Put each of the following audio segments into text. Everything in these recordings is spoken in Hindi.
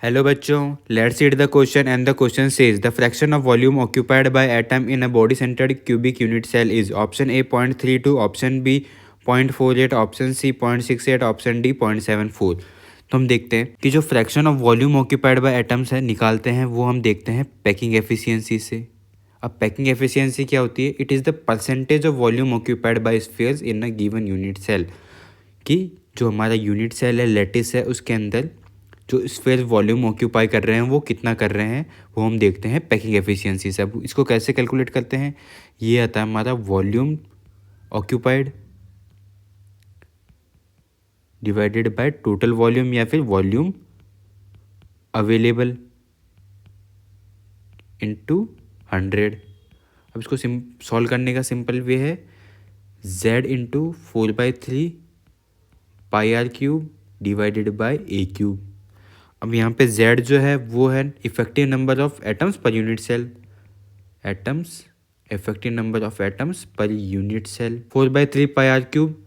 हेलो बच्चों, let's read the question and the question says the fraction of volume occupied by atom in a body centred cubic unit cell is option A 0.32, option B 0.48, option C 0.68, option D 0.74। तो हम देखते हैं कि जो fraction of volume occupied by atoms है निकालते हैं वो हम देखते हैं पैकिंग एफिशिएंसी से। अब पैकिंग एफिशिएंसी क्या होती है? It is the percentage of volume occupied by spheres in a given unit cell. कि जो हमारा यूनिट सेल है, लेटिस है, उसके अंदर जो स्फीयर वॉल्यूम ऑक्यूपाई कर रहे हैं वो कितना कर रहे हैं वो हम देखते हैं पैकिंग एफिशिएंसी से। अब इसको कैसे कैलकुलेट करते हैं? ये आता है हमारा volume occupied divided by total volume या फिर वॉल्यूम अवेलेबल इनटू 100। अब इसको सॉल्व करने का सिंपल वे है z into 4/3 pi r cube divided by a cube. अब यहाँ पे z जो है वो है effective number of atoms per unit cell, atoms effective number of atoms per unit cell. 4/3 pi r cube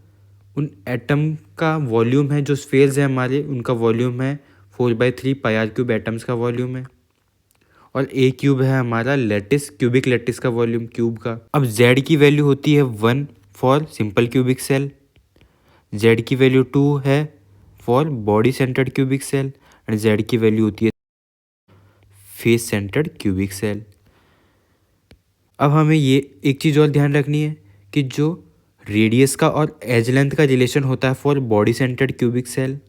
उन एटम का वॉल्यूम है, जो स्फीयर्स है हमारे उनका वॉल्यूम है 4/3 पाई आर क्यूब एटम्स का वॉल्यूम है। और ए क्यूब है हमारा लेटिस, क्यूबिक लेटिस का वॉल्यूम क्यूब का। अब z की वैल्यू होती है 1 for simple cubic cell, z की वैल्यू 2 है for body centred cubic cell and z की वैल्यू होती है फेस सेंटर्ड क्यूबिक सेल। अब हमें ये एक चीज़ और ध्यान रखनी है कि जो रेडियस का और एज लेंथ का रिलेशन होता है for body centred cubic cell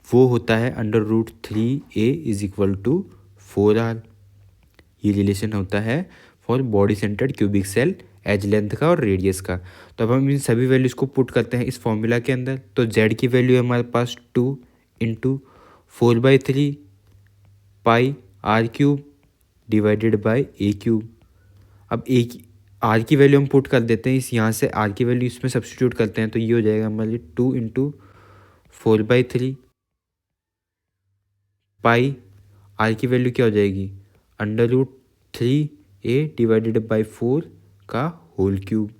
वो होता है √3a is equal to 4r। ये रिलेशन होता है for body centred cubic cell edge length का और रेडियस का। तो अब हम इन सभी वैल्यूज़ को पुट करते हैं इस फॉर्मूला के अंदर। तो z की वैल्यू है हमारे पास 2 into 4/3 pi r cube divided by a cube. अब एक आर की वैल्यू हम पुट कर देते हैं, इस यहाँ से आर की वैल्यू इसमें सब्स्टिट्यूट करते हैं तो ये हो जाएगा हमारे लिए 2 इंटू 4/3 पाई आर की वैल्यू क्या हो जाएगी √3a डिवाइडेड बाई 4 का होल क्यूब।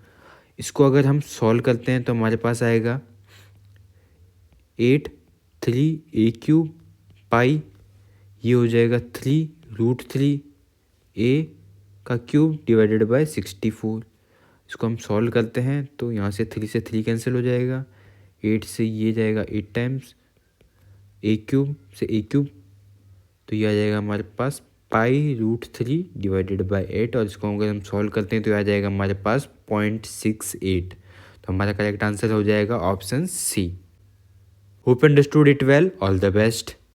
इसको अगर हम सॉल्व करते हैं तो हमारे पास आएगा 8 3a क्यूब पाई, ये हो जाएगा 3√3a का क्यूब डिवाइडेड बाय 64। इसको हम सॉल्व करते हैं तो यहाँ से 3 से 3 कैंसिल हो जाएगा, 8 से ये जाएगा 8 टाइम्स, ए क्यूब से ए क्यूब, तो ये आ जाएगा हमारे पास π√3 डिवाइडेड बाय 8। और इसको अगर हम सॉल्व करते हैं तो आ जाएगा हमारे पास 0.68। तो हमारा करेक्ट आंसर हो जाएगा option C. Hope understood it well, all the best.